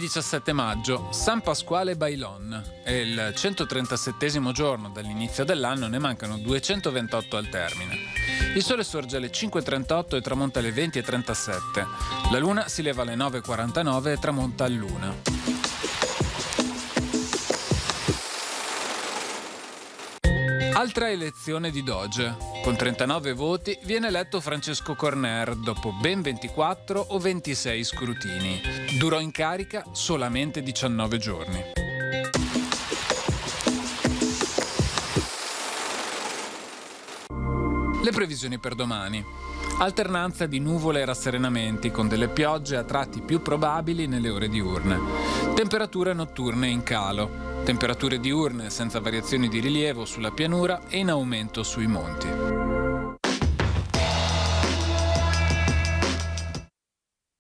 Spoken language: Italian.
17 maggio, San Pasquale Bailon. È il 137° giorno dall'inizio dell'anno, ne mancano 228 al termine. Il sole sorge alle 5:38 e tramonta alle 20:37. La luna si leva alle 9:49 e tramonta all'1. Altra elezione di Doge. Con 39 voti viene eletto Francesco Corner dopo ben 24 o 26 scrutini. Durò in carica solamente 19 giorni. Le previsioni per domani. Alternanza di nuvole e rasserenamenti con delle piogge a tratti più probabili nelle ore diurne. Temperature notturne in calo. Temperature diurne senza variazioni di rilievo sulla pianura e in aumento sui monti.